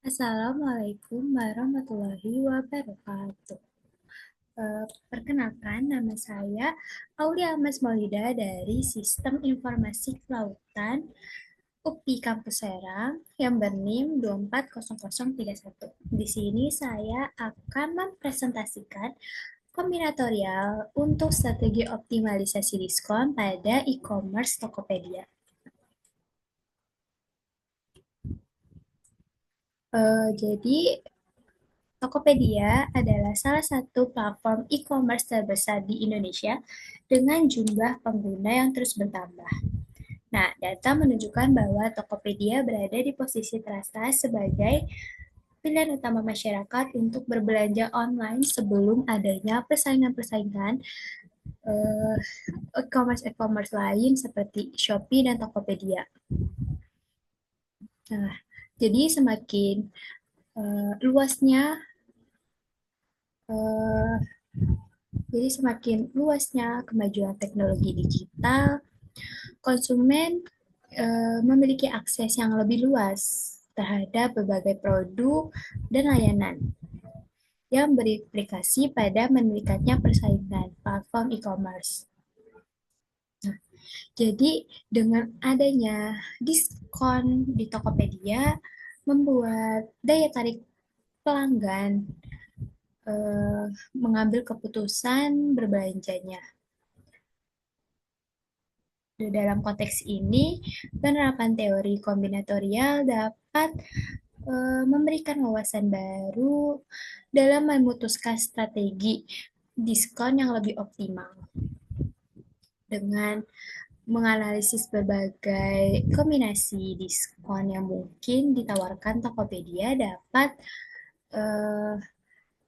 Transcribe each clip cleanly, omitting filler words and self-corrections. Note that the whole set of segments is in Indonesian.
Assalamualaikum warahmatullahi wabarakatuh. Perkenalkan, nama saya Aulia Mas Maulida dari Sistem Informasi Kelautan UPI Kampus Serang yang berNIM 240031. Di sini saya akan mempresentasikan kombinatorial untuk strategi optimalisasi diskon pada e-commerce Tokopedia. Jadi Tokopedia adalah salah satu platform e-commerce terbesar di Indonesia dengan jumlah pengguna yang terus bertambah. Nah, data menunjukkan bahwa Tokopedia berada di posisi teratas sebagai pilihan utama masyarakat untuk berbelanja online sebelum adanya persaingan-persaingan eh, e-commerce lain seperti Shopee dan Tokopedia. Nah, jadi semakin luasnya eh, Jadi semakin luasnya kemajuan teknologi digital, konsumen memiliki akses yang lebih luas terhadap berbagai produk dan layanan yang berimplikasi pada meningkatnya persaingan platform e-commerce. Nah, jadi dengan adanya diskon di Tokopedia membuat daya tarik pelanggan eh, mengambil keputusan berbelanjanya. Dalam konteks ini, penerapan teori kombinatorial dapat memberikan wawasan baru dalam memutuskan strategi diskon yang lebih optimal. Dengan menganalisis berbagai kombinasi diskon yang mungkin ditawarkan Tokopedia dapat eh,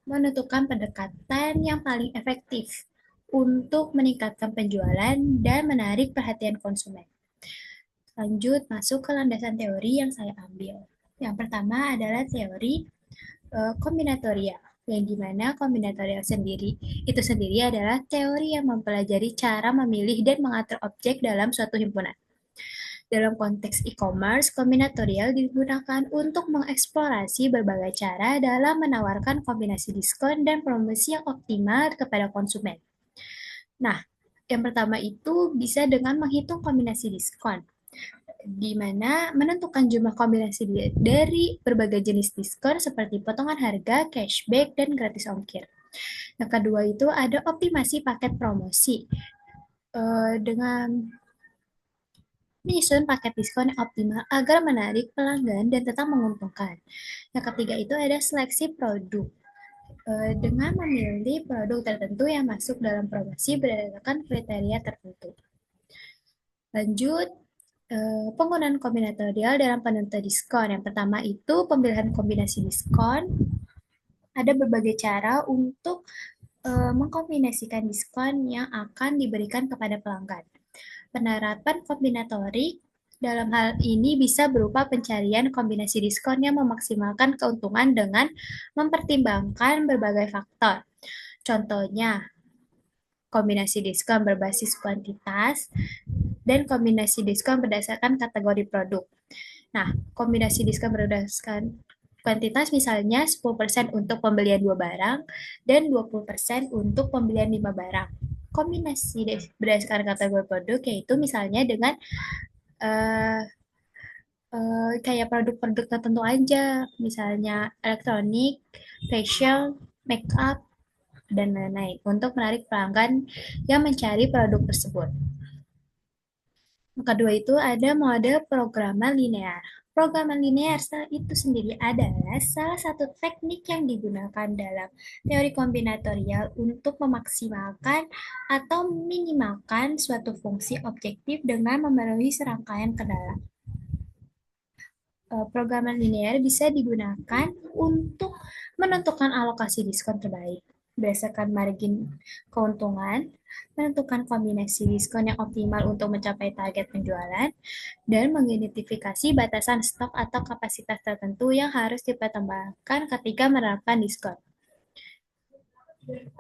menentukan pendekatan yang paling efektif untuk meningkatkan penjualan dan menarik perhatian konsumen. Lanjut masuk ke landasan teori yang saya ambil. Yang pertama adalah teori kombinatorial, yang dimana kombinatorial itu sendiri adalah teori yang mempelajari cara memilih dan mengatur objek dalam suatu himpunan. Dalam konteks e-commerce, kombinatorial digunakan untuk mengeksplorasi berbagai cara dalam menawarkan kombinasi diskon dan promosi yang optimal kepada konsumen. Nah, yang pertama itu bisa dengan menghitung kombinasi diskon, di mana menentukan jumlah kombinasi dari berbagai jenis diskon seperti potongan harga, cashback, dan gratis ongkir. Yang kedua itu ada optimasi paket promosi. Dengan menyusun paket diskon yang optimal agar menarik pelanggan dan tetap menguntungkan. Yang ketiga itu ada seleksi produk. Dengan memilih produk tertentu yang masuk dalam promosi berdasarkan kriteria tertentu. Lanjut, penggunaan kombinatorial dalam penentuan diskon. Yang pertama itu pemilihan kombinasi diskon. Ada berbagai cara untuk mengkombinasikan diskon yang akan diberikan kepada pelanggan. Penerapan kombinatorik dalam hal ini bisa berupa pencarian kombinasi diskon yang memaksimalkan keuntungan dengan mempertimbangkan berbagai faktor. Contohnya, kombinasi diskon berbasis kuantitas dan kombinasi diskon berdasarkan kategori produk. Nah, kombinasi diskon berdasarkan kuantitas misalnya 10% untuk pembelian 2 barang dan 20% untuk pembelian 5 barang. Kombinasi berdasarkan kategori produk yaitu misalnya dengan uh, kayak produk-produk tertentu aja, misalnya elektronik, facial, makeup, dan lain-lain untuk menarik pelanggan yang mencari produk tersebut. Yang kedua itu ada mode programan linear. Programan linear itu sendiri adalah salah satu teknik yang digunakan dalam teori kombinatorial untuk memaksimalkan atau minimalkan suatu fungsi objektif dengan memenuhi serangkaian kendala. Programan linear bisa digunakan untuk menentukan alokasi diskon terbaik berdasarkan margin keuntungan, menentukan kombinasi diskon yang optimal untuk mencapai target penjualan, dan mengidentifikasi batasan stok atau kapasitas tertentu yang harus dipertimbangkan ketika menerapkan diskon.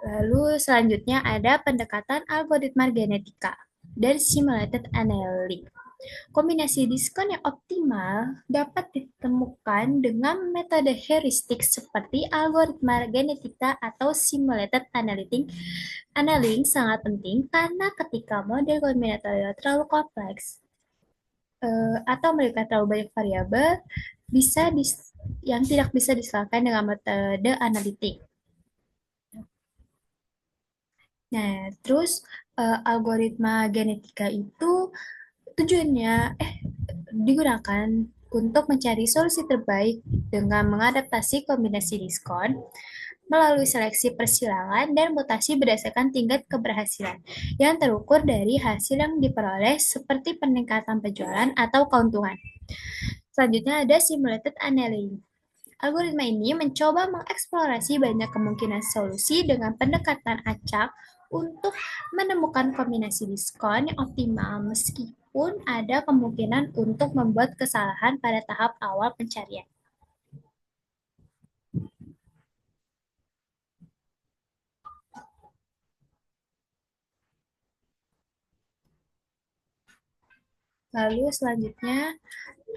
Lalu selanjutnya ada pendekatan algoritma genetika dan simulated annealing. Kombinasi diskon yang optimal dapat ditemukan dengan metode heuristik seperti algoritma genetika atau simulated annealing sangat penting karena ketika model kombinatorial terlalu kompleks atau mereka terlalu banyak variabel bisa yang tidak bisa diselesaikan dengan metode analitik. Nah, terus algoritma genetika itu tujuannya digunakan untuk mencari solusi terbaik dengan mengadaptasi kombinasi diskon melalui seleksi persilangan dan mutasi berdasarkan tingkat keberhasilan yang terukur dari hasil yang diperoleh seperti peningkatan penjualan atau keuntungan. Selanjutnya ada simulated annealing. Algoritma ini mencoba mengeksplorasi banyak kemungkinan solusi dengan pendekatan acak untuk menemukan kombinasi diskon yang optimal meskipun ada kemungkinan untuk membuat kesalahan pada tahap awal pencarian. Lalu selanjutnya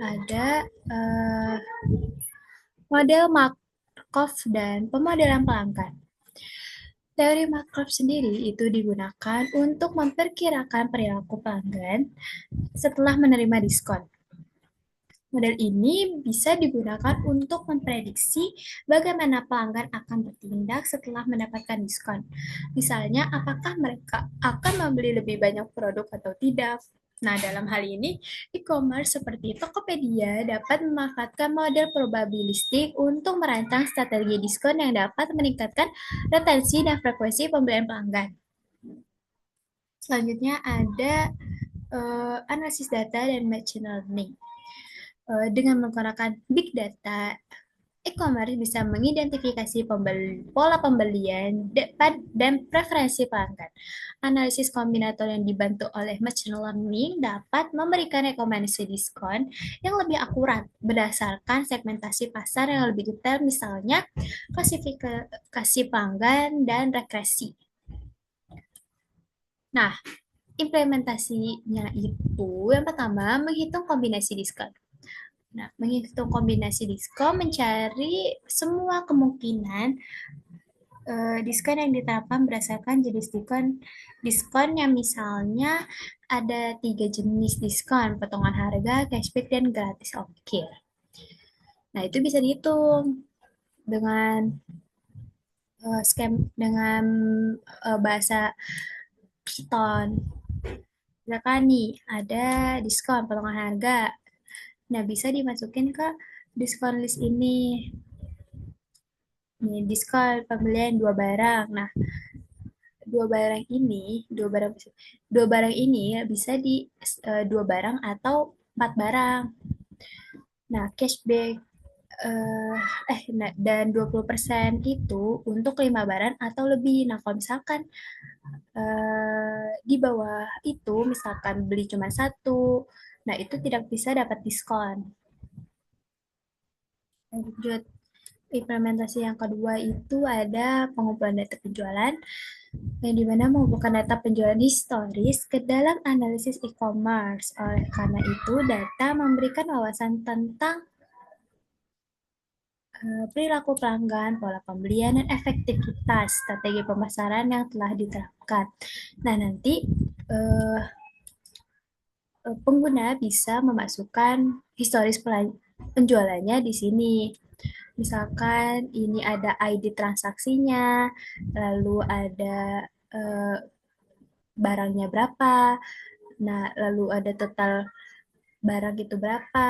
ada eh, model Markov dan pemodelan pelanggan. Teori Markov sendiri itu digunakan untuk memperkirakan perilaku pelanggan setelah menerima diskon. Model ini bisa digunakan untuk memprediksi bagaimana pelanggan akan bertindak setelah mendapatkan diskon. Misalnya, apakah mereka akan membeli lebih banyak produk atau tidak. Nah, dalam hal ini, e-commerce seperti Tokopedia dapat memanfaatkan model probabilistik untuk merancang strategi diskon yang dapat meningkatkan retensi dan frekuensi pembelian pelanggan. Selanjutnya ada analisis data dan machine learning. Dengan menggunakan big data, e-commerce bisa mengidentifikasi pola pembelian dan preferensi pelanggan. Analisis kombinator yang dibantu oleh machine learning dapat memberikan rekomendasi diskon yang lebih akurat berdasarkan segmentasi pasar yang lebih detail, misalnya klasifikasi pelanggan dan regresi. Nah, implementasinya itu yang pertama menghitung kombinasi diskon. Nah, menghitung kombinasi diskon mencari semua kemungkinan diskon yang diterapkan berdasarkan jenis diskon yang misalnya ada 3 jenis diskon, potongan harga, cashback, dan gratis ongkir. Nah, itu bisa dihitung dengan dengan bahasa Python. Misalkan nih, ada diskon potongan harga. Nah, bisa dimasukin ke diskon list ini. Nih, diskon pembelian 2 barang. Nah, dua barang ini ya bisa di 2 barang atau 4 barang. Nah, cashback eh dan 20% itu untuk 5 barang atau lebih. Nah, kalau misalkan di bawah itu misalkan beli cuma satu, nah itu tidak bisa dapat diskon. Lanjut, implementasi yang kedua itu ada pengumpulan data penjualan, yang dimana mengumpulkan data penjualan historis ke dalam analisis e-commerce. Oleh karena itu, data memberikan wawasan tentang perilaku pelanggan, pola pembelian, dan efektivitas strategi pemasaran yang telah diterapkan. Nah, nanti eh, pengguna bisa memasukkan historis penjualannya di sini. Misalkan ini ada ID transaksinya, lalu ada eh, barangnya berapa, nah lalu ada total barang itu berapa,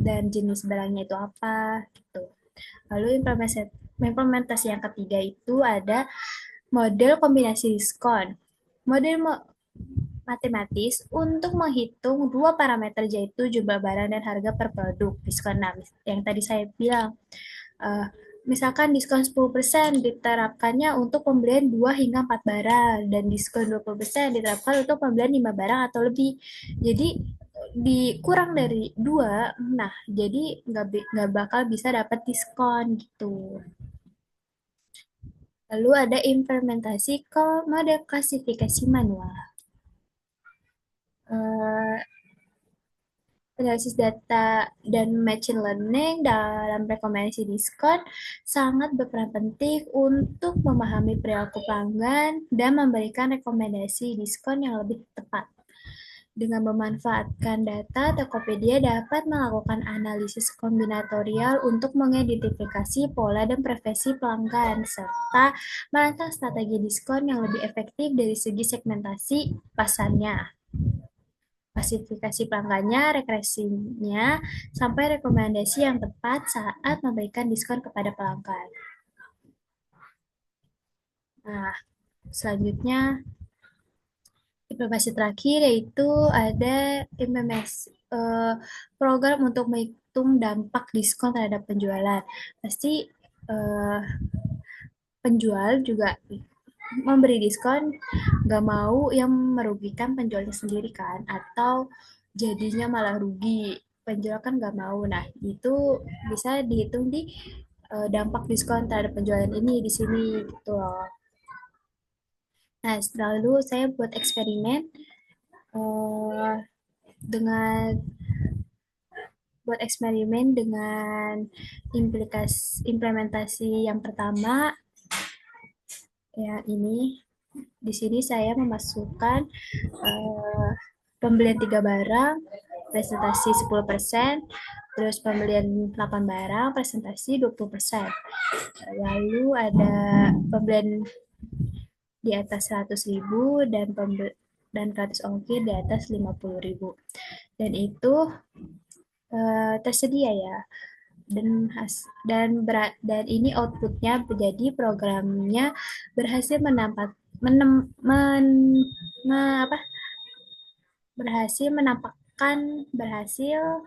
dan jenis barangnya itu apa, gitu. Lalu implementasi yang ketiga itu ada model kombinasi diskon. Model matematis untuk menghitung dua parameter, yaitu jumlah barang dan harga per produk diskon. Nah, yang tadi saya bilang, uh, misalkan diskon 10% diterapkannya untuk pembelian 2 hingga 4 barang dan diskon 20% diterapkan untuk pembelian 5 barang atau lebih. Jadi dikurang dari 2, nah jadi nggak bakal bisa dapat diskon gitu. Lalu ada implementasi ke model klasifikasi manual. Eh, analisis data dan machine learning dalam rekomendasi diskon sangat berperan penting untuk memahami perilaku pelanggan dan memberikan rekomendasi diskon yang lebih tepat. Dengan memanfaatkan data, Tokopedia dapat melakukan analisis kombinatorial untuk mengidentifikasi pola dan preferensi pelanggan, serta merancang strategi diskon yang lebih efektif dari segi segmentasi pasarnya, klasifikasi pelanggannya, regresinya, sampai rekomendasi yang tepat saat memberikan diskon kepada pelanggan. Nah, selanjutnya informasi terakhir yaitu ada implementasi program untuk menghitung dampak diskon terhadap penjualan. Pasti eh, penjual juga memberi diskon, nggak mau yang merugikan penjualnya sendiri kan, atau jadinya malah rugi. Penjual kan nggak mau. Nah, itu bisa dihitung di dampak diskon terhadap penjualan ini di sini gitu loh. Nah, lalu saya buat eksperimen eh, dengan implementasi yang pertama ya ini di sini saya memasukkan eh, pembelian 3 barang presentasi 10%, terus pembelian 8 barang presentasi 20%. Lalu ada pembelian di atas 100.000 dan gratis ongkir di atas 50.000. Dan itu tersedia ya. Dan ini outputnya menjadi programnya berhasil menampak menem, men, me- apa berhasil menampakkan berhasil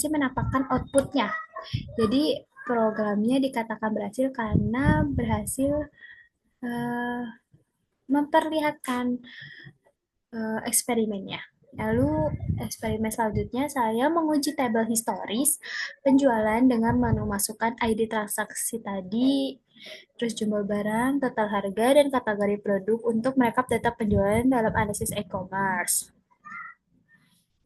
menampakkan outputnya. Jadi programnya dikatakan berhasil karena berhasil uh, memperlihatkan eksperimennya. Lalu eksperimen selanjutnya saya menguji tabel historis penjualan dengan memasukkan ID transaksi tadi, terus jumlah barang, total harga, dan kategori produk untuk merekap data penjualan dalam analisis e-commerce.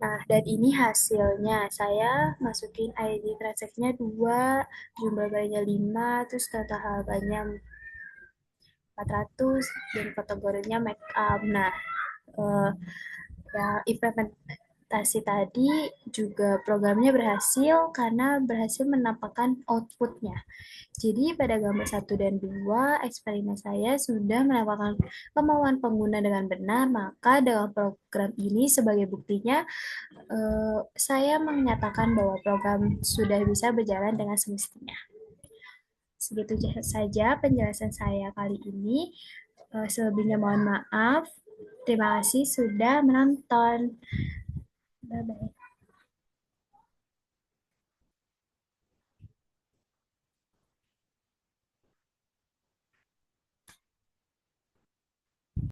Nah, dan ini hasilnya. Saya masukin ID transaksinya 2, jumlah barangnya 5, terus total harganya 400, dan kategorinya make up. Nah, eh, ya implementasi tadi juga programnya berhasil karena berhasil menampakkan outputnya. Jadi pada gambar 1 dan 2 eksperimen saya sudah menampakkan kemauan pengguna dengan benar, maka dengan program ini sebagai buktinya saya menyatakan bahwa program sudah bisa berjalan dengan semestinya. Segitu saja penjelasan saya kali ini. Selebihnya mohon maaf. Terima kasih sudah menonton. Bye-bye.